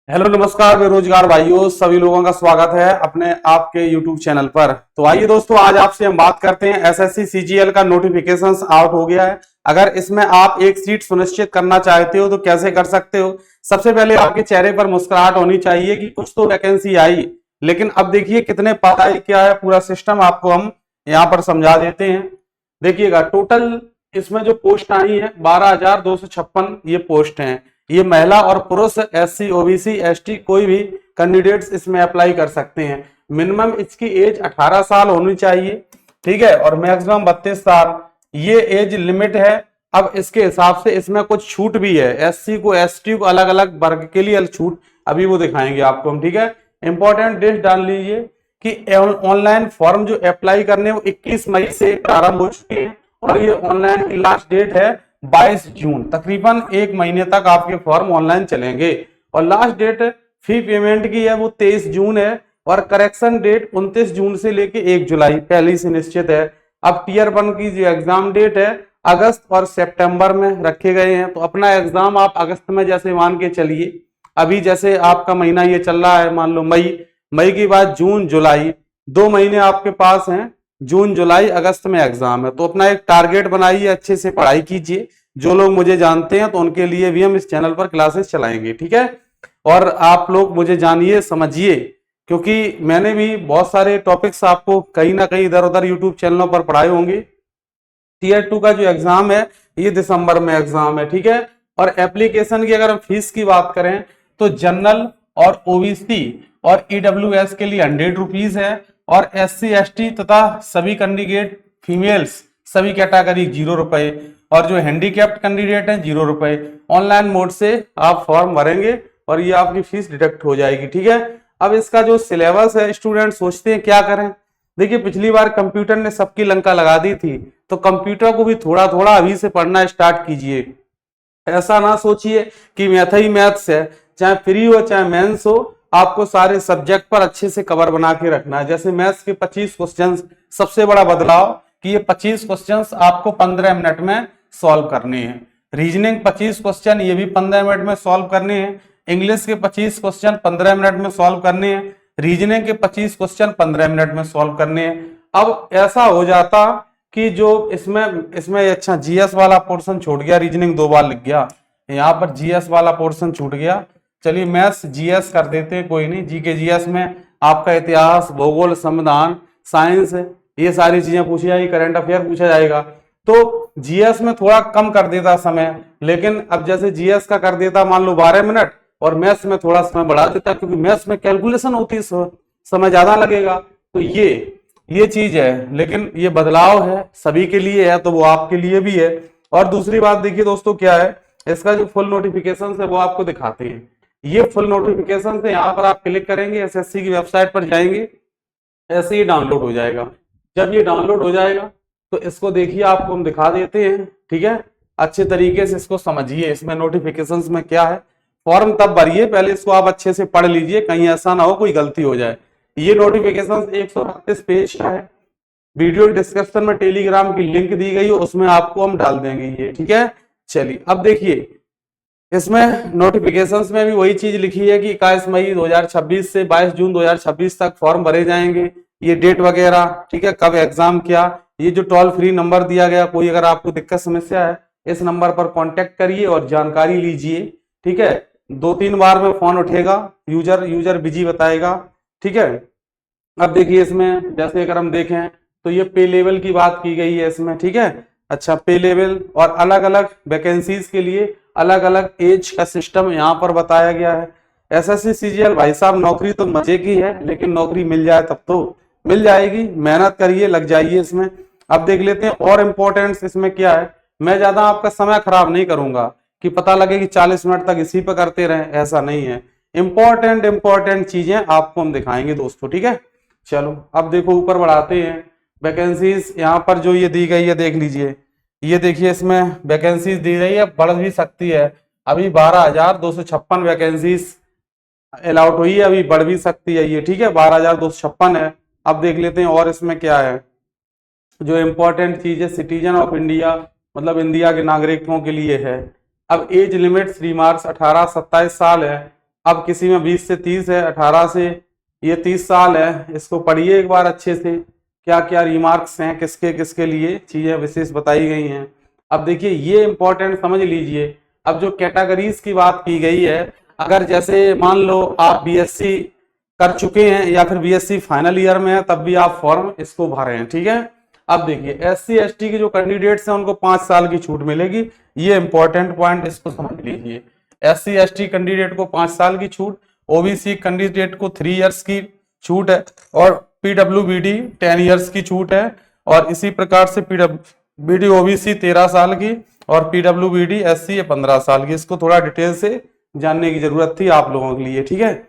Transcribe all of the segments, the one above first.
Hello नमस्कार बेरोजगार भाइयों, सभी लोगों का स्वागत है अपने आपके यूट्यूब चैनल पर। तो आइए दोस्तों, आज आपसे हम बात करते हैं एसएससी सीजीएल का नोटिफिकेशंस आउट हो गया है। अगर इसमें आप एक सीट सुनिश्चित करना चाहते हो तो कैसे कर सकते हो। सबसे पहले आपके चेहरे पर मुस्कुराहट होनी चाहिए कि कुछ तो वैकेंसी आई। लेकिन अब देखिए कितने पद आए, क्या है पूरा सिस्टम आपको हम यहाँ पर समझा देते हैं। देखिएगा टोटल इसमें जो पोस्ट आई है 12,256 ये पोस्ट हैं। ये महिला और पुरुष, एससी, ओबीसी, एसटी कोई भी कैंडिडेट्स इसमें अप्लाई कर सकते हैं। मिनिमम इसकी एज 18 साल होनी चाहिए, ठीक है, और मैक्सिमम 32 साल ये एज लिमिट है। अब इसके हिसाब से इसमें कुछ छूट भी है, एससी को, एसटी को, अलग अलग वर्ग के लिए अलग छूट अभी वो दिखाएंगे आपको हम, ठीक है। इंपॉर्टेंट डेट डाल लीजिए कि ऑनलाइन फॉर्म जो अप्लाई करने वो 21 मई से प्रारंभ हो चुके हैं और ये ऑनलाइन की लास्ट डेट है 22 जून। तकरीबन एक महीने तक आपके फॉर्म ऑनलाइन चलेंगे और लास्ट डेट फी पेमेंट की है वो 23 जून है और करेक्शन डेट 29 जून से लेके 1 जुलाई पहले से निश्चित है। अब टीयर 1 की जो एग्जाम डेट है अगस्त और सितंबर में रखे गए हैं, तो अपना एग्जाम आप अगस्त में जैसे मान के चलिए। अभी जैसे आपका महीना ये चल रहा है, मान लो मई के बाद जून जुलाई, 2 महीने आपके पास हैं। जून जुलाई अगस्त में एग्जाम है, तो अपना एक टारगेट बनाइए, अच्छे से पढ़ाई कीजिए। जो लोग मुझे जानते हैं तो उनके लिए भी हम इस चैनल पर क्लासेस चलाएंगे, ठीक है। और आप लोग मुझे जानिए, समझिए, क्योंकि मैंने भी बहुत सारे टॉपिक्स आपको कहीं ना कहीं इधर उधर यूट्यूब चैनलों पर पढ़ाए होंगे। टीयर 2 का जो एग्जाम है ये दिसंबर में एग्जाम है, ठीक है। और एप्लीकेशन की अगर हम फीस की बात करें तो जनरल और ओबीसी और ईडब्ल्यूएस के लिए 100 रुपीज है और एससी एसटी तथा सभी कैंडिडेट फीमेल्स सभी कैटेगरी 0 रुपए और जो हैंडीकैप्ड कैंडिडेट हैं 0 रुपए। ऑनलाइन मोड से आप फॉर्म भरेंगे और ये आपकी फीस डिडक्ट हो जाएगी, ठीक है। अब इसका जो सिलेबस है, स्टूडेंट सोचते हैं क्या करें। देखिए पिछली बार कंप्यूटर ने सबकी लंका लगा दी थी, तो कंप्यूटर को भी थोड़ा थोड़ा अभी से पढ़ना स्टार्ट कीजिए। ऐसा ना सोचिए कि मैथ ही मैथ्स है, चाहे फ्री हो चाहे मेंस हो, आपको सारे सब्जेक्ट पर अच्छे से कवर बना के रखना है। जैसे मैथ्स के 25 क्वेश्चंस, सबसे बड़ा बदलाव कि ये 25 क्वेश्चंस आपको 15 मिनट में सॉल्व करने हैं। रीजनिंग 25 क्वेश्चन ये भी 15 मिनट में सॉल्व करने हैं। इंग्लिश के 25 क्वेश्चन 15 मिनट में सॉल्व करने हैं। रीजनिंग के 25 क्वेश्चन 15 मिनट में सॉल्व करने हैं। अब ऐसा हो जाता कि जो इसमें अच्छा जीएस वाला पोर्शन छूट गया, रीजनिंग 2 बार लिख गया, यहाँ पर जीएस वाला पोर्शन छूट गया। चलिए मैथ्स जीएस कर देते हैं, कोई नहीं। जीके जीएस में आपका इतिहास, भूगोल, संविधान, साइंस, ये सारी चीजें पूछी जाएगी, करंट अफेयर पूछा जाएगा। तो जीएस में थोड़ा कम कर देता समय, लेकिन अब जैसे जीएस का कर देता मान लो 12 मिनट और मैथ्स में थोड़ा समय बढ़ा देता, क्योंकि मैथ्स में कैलकुलेशन होती है, समय ज्यादा लगेगा। तो ये चीज है, लेकिन ये बदलाव है, सभी के लिए है तो वो आपके लिए भी है। और दूसरी बात देखिए दोस्तों क्या है, इसका जो फुल नोटिफिकेशन है वो आपको दिखाते हैं। ये फुल नोटिफिकेशन है, यहाँ पर आप क्लिक करेंगे, एसएससी की वेबसाइट पर जाएंगे, ऐसे ही डाउनलोड हो जाएगा। जब ये डाउनलोड हो जाएगा तो इसको देखिए, आपको हम दिखा देते हैं, ठीक है। अच्छे तरीके से इसको समझिए, इसमें नोटिफिकेशंस में क्या है। फॉर्म तब भरिए, पहले इसको आप अच्छे से पढ़ लीजिए, कहीं ऐसा ना हो कोई गलती हो जाए। ये नोटिफिकेशन 138 पेज का है। वीडियो डिस्क्रिप्शन में टेलीग्राम की लिंक दी गई है, उसमें आपको हम डाल देंगे ये, ठीक है। चलिए अब देखिए, इसमें नोटिफिकेशंस में भी वही चीज लिखी है कि 21 मई 2026 से 22 जून 2026 तक फॉर्म भरे जाएंगे। ये डेट वगैरह, ठीक है, कब एग्जाम किया। ये जो टोल फ्री नंबर दिया गया, कोई अगर आपको दिक्कत समस्या है इस नंबर पर कांटेक्ट करिए और जानकारी लीजिए, ठीक है। 2-3 बार में फोन उठेगा, यूजर बिजी बताएगा, ठीक है। अब देखिए इसमें जैसे अगर हम देखें तो ये पे लेवल की बात की गई है इसमें, ठीक है। अच्छा, पे लेवल और अलग अलग वैकेंसीज के लिए अलग अलग एज का सिस्टम यहाँ पर बताया गया है। एसएससी सीजीएल भाई साहब नौकरी तो मजे की है, लेकिन नौकरी मिल जाए तब तो मिल जाएगी, मेहनत करिए, लग जाइए इसमें। अब देख लेते हैं और इम्पोर्टेंस इसमें क्या है। मैं ज्यादा आपका समय खराब नहीं करूंगा कि पता लगे कि 40 मिनट तक इसी पे करते रहे, ऐसा नहीं है। इंपॉर्टेंट चीजें आपको हम दिखाएंगे दोस्तों, ठीक है। चलो अब देखो ऊपर बढ़ाते हैं। वैकेंसीज यहाँ पर जो ये दी गई है देख लीजिए, ये देखिए इसमें वैकेंसीज दी गई है, बढ़ भी सकती है। अभी 12,256 वैकेंसीज अलाउट हुई है, अभी बढ़ भी सकती है ये, ठीक है। 12,256 है। अब देख लेते हैं और इसमें क्या है। जो इम्पोर्टेंट चीज है, सिटीजन ऑफ इंडिया, मतलब इंडिया के नागरिकों के लिए है। अब एज लिमिट 3 मार्च 18-27 साल है। अब किसी में 20 से 30 है, 18 से ये 30 साल है। इसको पढ़िए एक बार अच्छे से, क्या क्या रिमार्क्स हैं, किसके किसके लिए चीजें विशेष बताई गई हैं। अब देखिए ये इंपॉर्टेंट समझ लीजिए। अब जो कैटेगरीज की बात की गई है, अगर जैसे मान लो आप बीएससी कर चुके हैं या फिर बीएससी फाइनल ईयर में है, तब भी आप फॉर्म इसको भरें हैं, ठीक है। अब देखिए एससी एसटी के जो कैंडिडेट्स हैं उनको 5 साल की छूट मिलेगी। ये इंपॉर्टेंट पॉइंट इसको समझ लीजिए। एससी एसटी कैंडिडेट को 5 साल की छूट, ओबीसी कैंडिडेट को 3 इयर्स की छूट है, और पीडब्ल्यूबीडी 10 इयर्स की छूट है। और इसी प्रकार से पीडब्ल्यूबीडी ओबीसी 13 साल की और पीडब्ल्यूबीडी एससी 15 साल की। इसको थोड़ा डिटेल से जानने की जरूरत थी आप लोगों के लिए, ठीक है।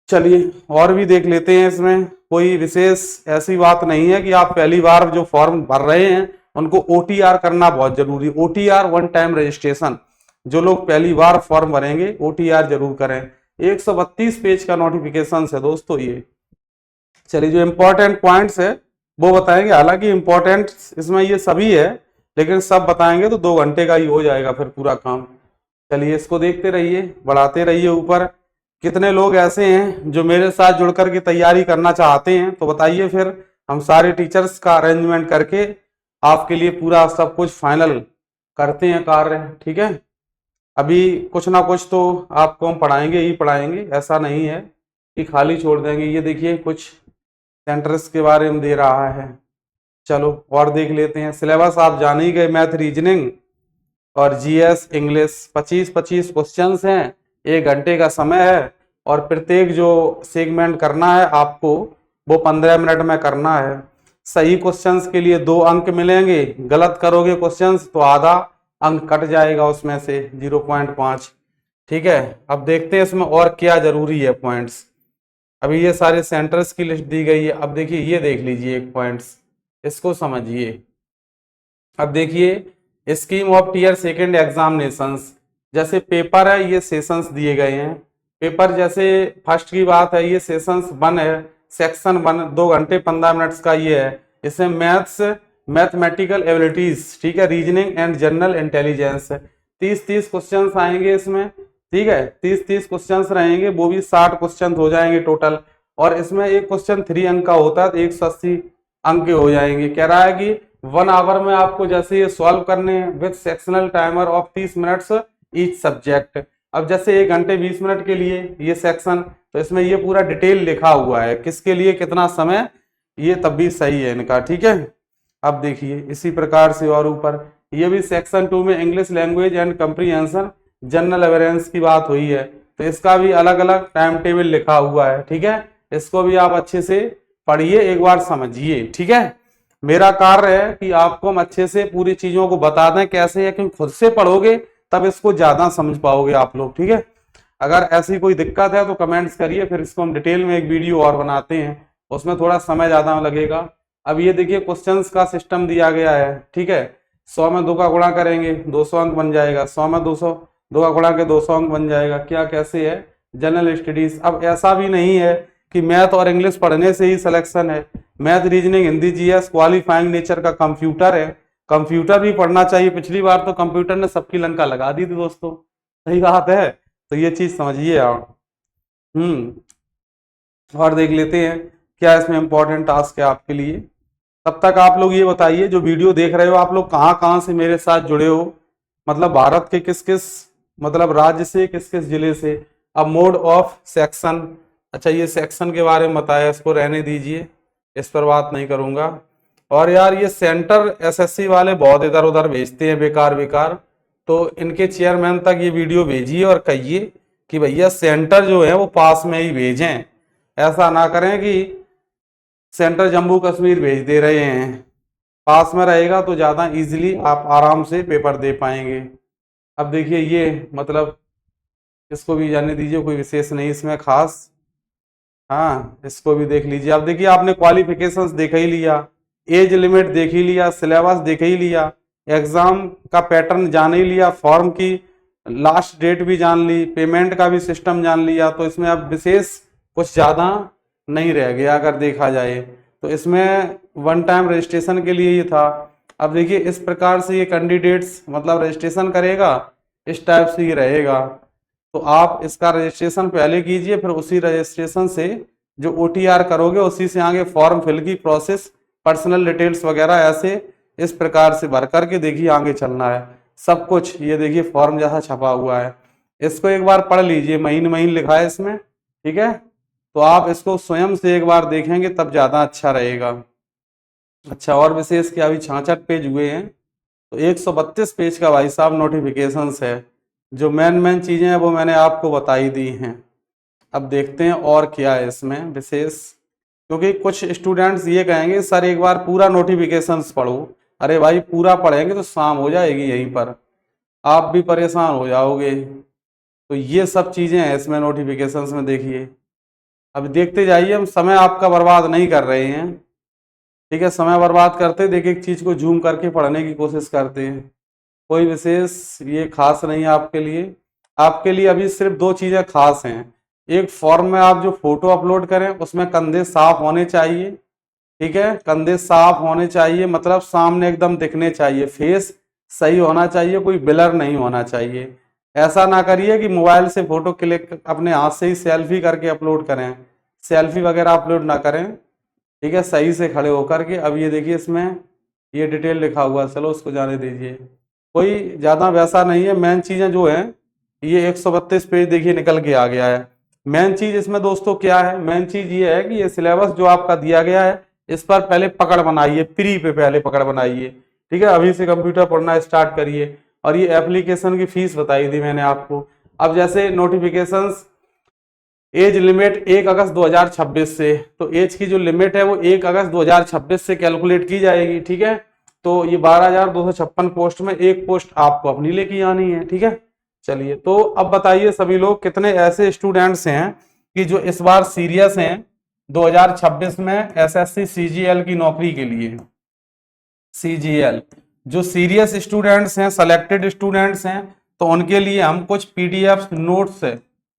चलिए और भी देख लेते हैं। इसमें कोई विशेष ऐसी बात नहीं है कि आप पहली बार जो फॉर्म भर रहे हैं उनको ओटीआर करना बहुत जरूरी। ओटीआर वन टाइम रजिस्ट्रेशन, जो लोग पहली बार फॉर्म भरेंगे ओटीआर जरूर करें। 132 पेज का नोटिफिकेशन है दोस्तों ये। चलिए जो इम्पोर्टेंट पॉइंट्स है वो बताएंगे। हालांकि इम्पोर्टेंट इसमें ये सभी है, लेकिन सब बताएंगे तो 2 घंटे का ही हो जाएगा फिर पूरा काम। चलिए इसको देखते रहिए, बढ़ाते रहिए ऊपर। कितने लोग ऐसे हैं जो मेरे साथ जुड़कर के तैयारी करना चाहते हैं, तो बताइए, फिर हम सारे टीचर्स का अरेंजमेंट करके आपके लिए पूरा सब कुछ फाइनल करते हैं कार्य, ठीक है। अभी कुछ ना कुछ तो आपको हम पढ़ाएंगे ही पढ़ाएंगे, ऐसा नहीं है कि खाली छोड़ देंगे। ये देखिए कुछ सेंटर्स के बारे में दे रहा है। चलो और देख लेते हैं। सिलेबस आप जान ही गए, मैथ रीजनिंग और जीएस इंग्लिश 25-25 क्वेश्चंस हैं। 1 घंटे का समय है और प्रत्येक जो सेगमेंट करना है आपको वो 15 मिनट में करना है। सही क्वेश्चंस के लिए 2 अंक मिलेंगे, गलत करोगे क्वेश्चंस तो आधा अंक कट जाएगा उसमें से 0.5, ठीक है। अब देखते हैं इसमें और क्या जरूरी है पॉइंट्स। अभी ये सारे सेंटर्स की लिस्ट दी गई है। अब देखिए ये देख लीजिए एक पॉइंट्स, इसको समझिए। अब देखिए scheme of tier second examinations, जैसे पेपर है ये सेशंस दिए गए हैं। पेपर जैसे फर्स्ट की बात है, ये सेशंस 1 है, सेक्शन 1 2 घंटे 15 मिनट्स का ये है। इसमें मैथ्स, मैथमेटिकल एबिलिटीज, ठीक है, reasoning and general intelligence 30-30 question आएंगे इसमें, ठीक है। 30-30 क्वेश्चन रहेंगे, वो भी 60 क्वेश्चन हो जाएंगे टोटल। और इसमें एक क्वेश्चन 3 अंक का होता है तो 180 अंक के हो जाएंगे। कह रहा है कि 1 आवर में आपको जैसे ये सॉल्व करने हैं with sectional timer of 30 minutes each subject. अब जैसे 1 घंटे 20 मिनट के लिए ये सेक्शन, तो इसमें ये पूरा डिटेल लिखा हुआ है किसके लिए कितना समय, ये तब भी सही है इनका, ठीक है। अब देखिए इसी प्रकार से और ऊपर ये भी सेक्शन 2 में English language and comprehension general awareness की बात हुई है, तो इसका भी अलग अलग टाइम टेबल लिखा हुआ है, ठीक है। इसको भी आप अच्छे से पढ़िए, एक बार समझिए, ठीक है। मेरा कार्य है कि आपको हम अच्छे से पूरी चीजों को बता दें कैसे है, क्योंकि खुद से पढ़ोगे तब इसको ज्यादा समझ पाओगे आप लोग, ठीक है। अगर ऐसी कोई दिक्कत है तो कमेंट्स करिए, फिर इसको हम डिटेल में एक वीडियो और बनाते हैं, उसमें थोड़ा समय ज्यादा लगेगा। अब ये देखिए क्वेश्चंस का सिस्टम दिया गया है, ठीक है। 100 में 2 का गुणा करेंगे 200 अंक बन जाएगा, 100 में 200 2 का गुणा के 200 अंक बन जाएगा। क्या कैसे है, जनरल स्टडीज। अब ऐसा भी नहीं है कि मैथ और इंग्लिश पढ़ने से ही सिलेक्शन है। Math reasoning Hindi GS qualifying nature का कंप्यूटर है, कंप्यूटर भी पढ़ना चाहिए। पिछली बार तो कंप्यूटर ने सबकी लंका लगा दी थी दोस्तों, सही बात है, तो ये चीज समझिए आप। और देख लेते हैं क्या इसमें इंपॉर्टेंट टास्क है आपके लिए। तब तक आप लोग ये बताइए, जो वीडियो देख रहे हो आप लोग कहाँ कहाँ से मेरे साथ जुड़े हो, मतलब भारत के किस किस मतलब राज्य से, किस किस जिले से। अब मोड ऑफ सेक्शन, अच्छा ये सेक्शन के बारे में बताया, इसको रहने दीजिए, इस पर बात नहीं करूंगा। और यार ये सेंटर एसएससी वाले बहुत इधर उधर भेजते हैं बेकार बेकार, तो इनके चेयरमैन तक ये वीडियो भेजिए और कहिए कि भैया सेंटर जो है वो पास में ही भेजें। ऐसा ना करें कि सेंटर जम्मू कश्मीर भेज दे रहे हैं। पास में रहेगा तो ज़्यादा इजीली आप आराम से पेपर दे पाएंगे। अब देखिए ये मतलब इसको भी जाने दीजिए, कोई विशेष नहीं इसमें खास। हाँ इसको भी देख लीजिए। अब देखिए आपने क्वालिफिकेशंस देख ही लिया, एज लिमिट देख ही लिया, सिलेबस देख ही लिया, एग्जाम का पैटर्न जान ही लिया, फॉर्म की लास्ट डेट भी जान ली, पेमेंट का भी सिस्टम जान लिया। तो इसमें अब विशेष कुछ ज़्यादा नहीं रह गया अगर देखा जाए तो। इसमें 1 टाइम रजिस्ट्रेशन के लिए ये था। अब देखिए इस प्रकार से ये कैंडिडेट्स मतलब रजिस्ट्रेशन करेगा, इस टाइप से ही रहेगा। तो आप इसका रजिस्ट्रेशन पहले कीजिए, फिर उसी रजिस्ट्रेशन से जो OTR करोगे उसी से आगे फॉर्म फिल की प्रोसेस, पर्सनल डिटेल्स वगैरह ऐसे इस प्रकार से भर करके देखिए आगे चलना है। सब कुछ ये देखिए फॉर्म जैसा छपा हुआ है, इसको एक बार पढ़ लीजिए, महीन महीन लिखा है इसमें, ठीक है। तो आप इसको स्वयं से एक बार देखेंगे तब ज्यादा अच्छा रहेगा। अच्छा, और विशेष कि अभी 66 पेज हुए हैं, तो 132 पेज का भाई साहब नोटिफिकेशंस है। जो मेन चीजें हैं वो मैंने आपको बताई दी हैं। अब देखते हैं और क्या है इसमें विशेष, क्योंकि कुछ स्टूडेंट्स ये कहेंगे सर एक बार पूरा नोटिफिकेशंस पढ़ो। अरे भाई पूरा पढ़ेंगे तो शाम हो जाएगी यहीं पर, आप भी परेशान हो जाओगे। तो ये सब चीजें हैं इसमें नोटिफिकेशंस में, देखिए अब देखते जाइए, हम समय आपका बर्बाद नहीं कर रहे हैं, ठीक है। समय बर्बाद करते देखिए एक चीज को जूम करके पढ़ने की कोशिश करते हैं। कोई विशेष ये खास नहीं है आपके लिए। आपके लिए अभी सिर्फ 2 चीजें खास हैं। एक, फॉर्म में आप जो फोटो अपलोड करें उसमें कंधे साफ होने चाहिए, ठीक है। कंधे साफ होने चाहिए मतलब सामने एकदम दिखने चाहिए, फेस सही होना चाहिए, कोई ब्लर नहीं होना चाहिए। ऐसा ना करिए कि मोबाइल से फोटो क्लिक अपने हाथ से ही सेल्फी करके अपलोड करें, सेल्फी वगैरह अपलोड ना करें, ठीक है। सही से खड़े होकर के। अब ये देखिए इसमें ये डिटेल लिखा हुआ है, चलो उसको जाने दीजिए, कोई ज़्यादा वैसा नहीं है। मेन चीज़ें जो है ये 132 पेज देखिए निकल के आ गया है। मेन चीज़ इसमें दोस्तों क्या है, मेन चीज़ ये है कि ये सिलेबस जो आपका दिया गया है इस पर पहले पकड़ बनाइए, प्री पे पहले पकड़ बनाइए, ठीक है। अभी से कंप्यूटर पढ़ना स्टार्ट करिए। और ये एप्लीकेशन की फीस बताई थी मैंने आपको। अब जैसे नोटिफिकेशंस एज लिमिट 1 अगस्त 2026 से, तो एज की जो लिमिट है वो 1 अगस्त 2026 से कैलकुलेट की जाएगी, ठीक है। तो ये 12,256 पोस्ट में एक पोस्ट आपको अपनी लेके आनी है, ठीक है। चलिए, तो अब बताइए सभी लोग कितने ऐसे स्टूडेंट्स हैं कि जो इस बार सीरियस हैं 2026 में SSC CGL की नौकरी के लिए। CGL जो सीरियस स्टूडेंट्स हैं, सेलेक्टेड स्टूडेंट्स हैं, तो उनके लिए हम कुछ PDF नोट्स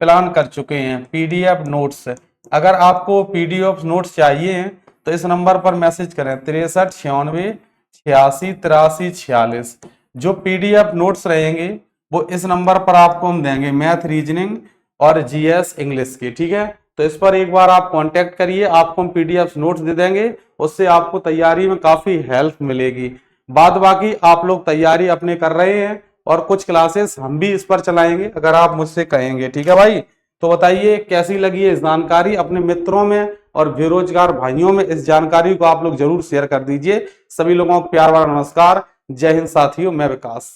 प्लान कर चुके हैं। PDF नोट्स, अगर आपको PDF नोट्स चाहिए तो इस नंबर पर मैसेज करें 63 96 86 83 46। जो PDF नोट्स रहेंगे वो इस नंबर पर आपको हम देंगे, मैथ, रीजनिंग और GS इंग्लिश की, ठीक है। तो इस पर एक बार आप कांटेक्ट करिए, आपको हम PDF नोट्स दे देंगे, उससे आपको तैयारी में काफी हेल्प मिलेगी। बाद बाकी आप लोग तैयारी अपने कर रहे हैं और कुछ क्लासेस हम भी इस पर चलाएंगे अगर आप मुझसे कहेंगे, ठीक है भाई। तो बताइए कैसी लगी है इस जानकारी, अपने मित्रों में और बेरोजगार भाइयों में इस जानकारी को आप लोग जरूर शेयर कर दीजिए। सभी लोगों को प्यार भरा नमस्कार, जय हिंद साथियों, मैं विकास।